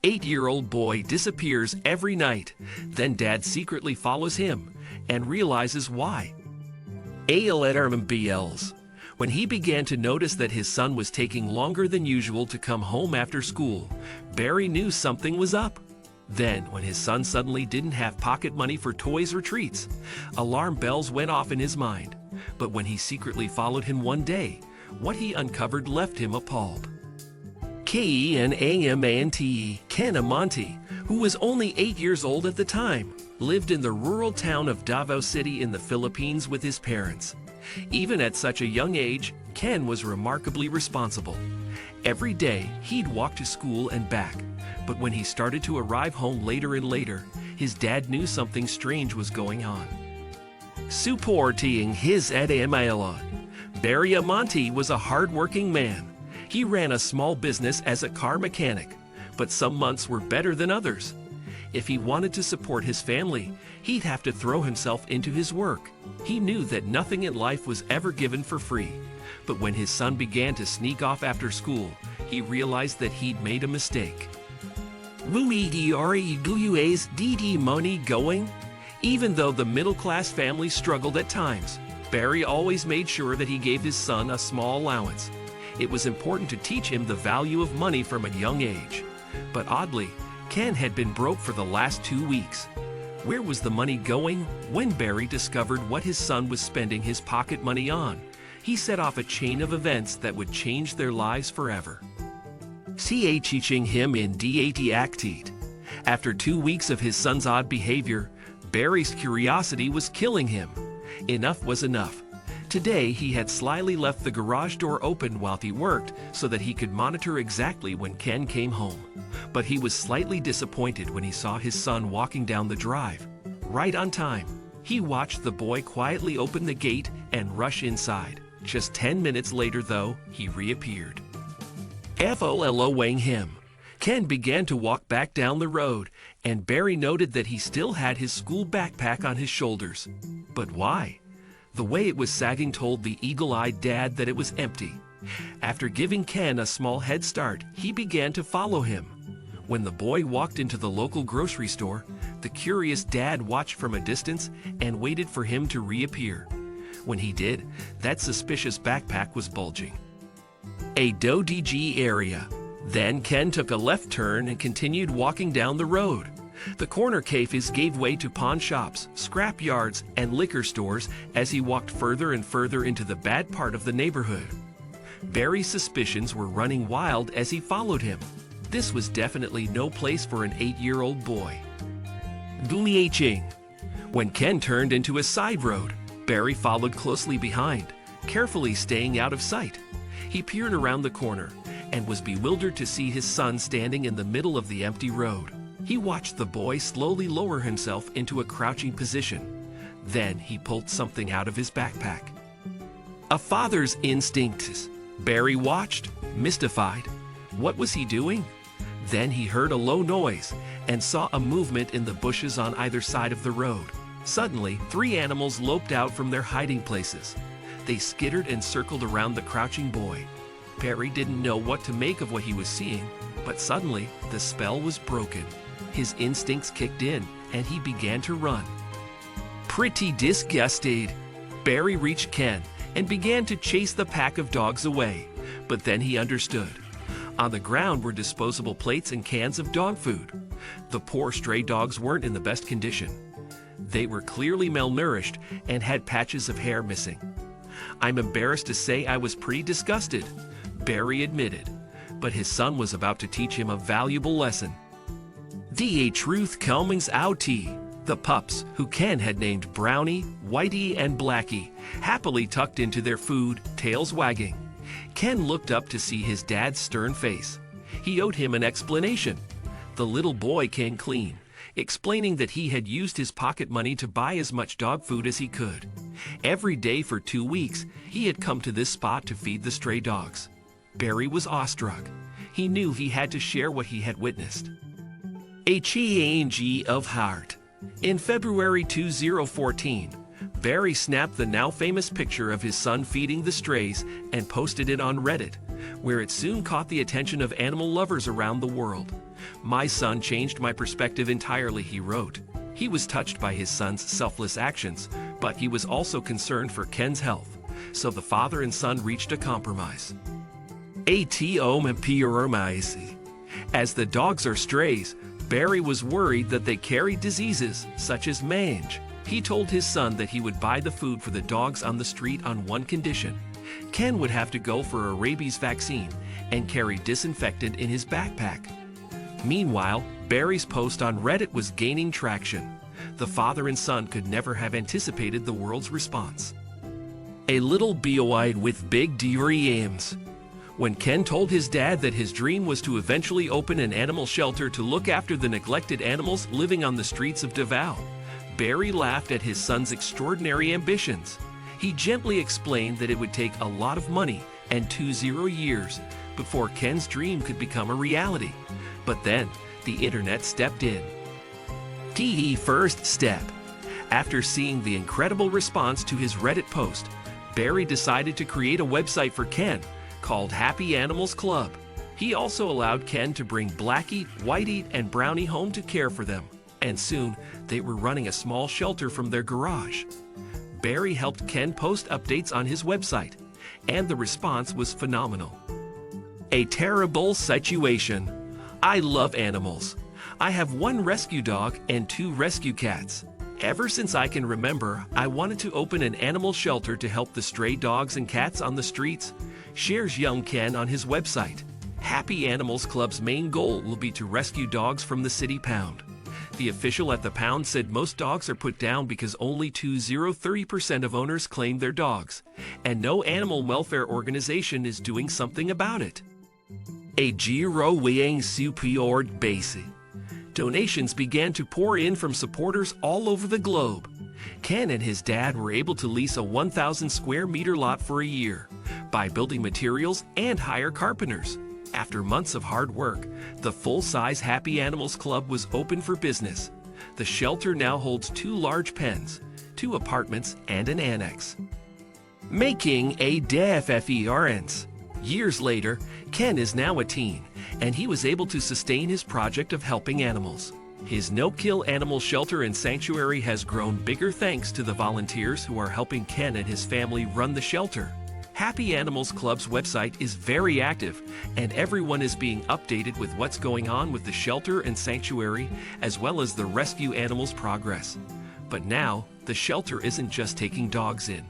8-year-old boy disappears every night. Then dad secretly follows him and realizes why. AnimalsWorld. When he began to notice that his son was taking longer than usual to come home after school, Barry knew something was up. Then, when his son suddenly didn't have pocket money for toys or treats, alarm bells went off in his mind. But when he secretly followed him one day, what he uncovered left him appalled. Ken Amonte, who was only 8 years old at the time, lived in the rural town of Davao City in the Philippines with his parents. Even at such a young age, Ken was remarkably responsible. Every day, he'd walk to school and back. But when he started to arrive home later and later, his dad knew something strange was going on. Supporting his Amalon, Barry Amonte was a hard-working man. He ran a small business as a car mechanic, but some months were better than others. If he wanted to support his family, he'd have to throw himself into his work. He knew that nothing in life was ever given for free. But when his son began to sneak off after school, he realized that he'd made a mistake. yUyJfq money going? Even though the middle-class family struggled at times, Barry always made sure that he gave his son a small allowance. It was important to teach him the value of money from a young age. But oddly, Ken had been broke for the last 2 weeks. Where was the money going? When Barry discovered what his son was spending his pocket money on, he set off a chain of events that would change their lives forever. Teaching him in dat. After 2 weeks of his son's odd behavior, Barry's curiosity was killing him. Enough was enough. Today, he had slyly left the garage door open while he worked so that he could monitor exactly when Ken came home. But he was slightly disappointed when he saw his son walking down the drive. Right on time, he watched the boy quietly open the gate and rush inside. Just 10 minutes later, though, he reappeared. Following him, Ken began to walk back down the road, and Barry noted that he still had his school backpack on his shoulders. But why? The way it was sagging told the eagle-eyed dad that it was empty. After giving Ken a small head start, he began to follow him. When the boy walked into the local grocery store, the curious dad watched from a distance and waited for him to reappear. When he did, that suspicious backpack was bulging. ocdBXq area. Then Ken took a left turn and continued walking down the road. The corner cafes gave way to pawn shops, scrap yards, and liquor stores as he walked further and further into the bad part of the neighborhood. Barry's suspicions were running wild as he followed him. This was definitely no place for an 8-year-old boy. When Ken turned into a side road, Barry followed closely behind, carefully staying out of sight. He peered around the corner and was bewildered to see his son standing in the middle of the empty road. He watched the boy slowly lower himself into a crouching position. Then he pulled something out of his backpack. A father's instincts. Barry watched, mystified. What was he doing? Then he heard a low noise and saw a movement in the bushes on either side of the road. Suddenly, 3 animals loped out from their hiding places. They skittered and circled around the crouching boy. Barry didn't know what to make of what he was seeing, but suddenly the spell was broken. His instincts kicked in, and he began to run. Pretty disgusted, Barry reached Ken and began to chase the pack of dogs away. But then he understood. On the ground were disposable plates and cans of dog food. The poor stray dogs weren't in the best condition. They were clearly malnourished and had patches of hair missing. I'm embarrassed to say I was pretty disgusted, Barry admitted. But his son was about to teach him a valuable lesson. The truth comings out. The pups, who Ken had named Brownie, Whitey, and Blackie, happily tucked into their food, tails wagging. Ken looked up to see his dad's stern face. He owed him an explanation. The little boy came clean, explaining that he had used his pocket money to buy as much dog food as he could. Every day for 2 weeks, he had come to this spot to feed the stray dogs. Barry was awestruck. He knew he had to share what he had witnessed. A change of heart. In February 2014, Barry snapped the now famous picture of his son feeding the strays and posted it on Reddit. where it soon caught the attention of animal lovers around the world. "My son changed my perspective entirely," he wrote. He was touched by his son's selfless actions, but he was also concerned for Ken's health, so the father and son reached a compromise. As the dogs are strays, Barry was worried that they carried diseases such as mange. He told his son that he would buy the food for the dogs on the street on one condition: Ken would have to go for a rabies vaccine and carry disinfectant in his backpack. Meanwhile, Barry's post on Reddit was gaining traction. The father and son could never have anticipated the world's response. A little boy with big dreams. When Ken told his dad that his dream was to eventually open an animal shelter to look after the neglected animals living on the streets of Davao, Barry laughed at his son's extraordinary ambitions. He gently explained that it would take a lot of money and 20 years before Ken's dream could become a reality. But then, the internet stepped in. First step. After seeing the incredible response to his Reddit post, Barry decided to create a website for Ken called Happy Animals Club. He also allowed Ken to bring Blackie, Whitey, and Brownie home to care for them, and soon they were running a small shelter from their garage. Barry helped Ken post updates on his website, and the response was phenomenal. A terrible situation. I love animals. I have 1 rescue dog and 2 rescue cats. Ever since I can remember, I wanted to open an animal shelter to help the stray dogs and cats on the streets, shares young Ken on his website. Happy Animals Club's main goal will be to rescue dogs from the city pound. The official at the pound said most dogs are put down because only 30% of owners claim their dogs, and no animal welfare organization is doing something about it. A growing support base. Donations began to pour in from supporters all over the globe. Ken and his dad were able to lease a 1,000 square meter lot for a year, buy building materials, and hire carpenters. After months of hard work, the full-size Happy Animals Club was open for business. The shelter now holds 2 large pens, 2 apartments, and an annex. Making a difference. Years later, Ken is now a teen, and he was able to sustain his project of helping animals. His no-kill animal shelter and sanctuary has grown bigger thanks to the volunteers who are helping Ken and his family run the shelter. Happy Animals Club's website is very active, and everyone is being updated with what's going on with the shelter and sanctuary, as well as the rescue animals' progress. But now, the shelter isn't just taking dogs in.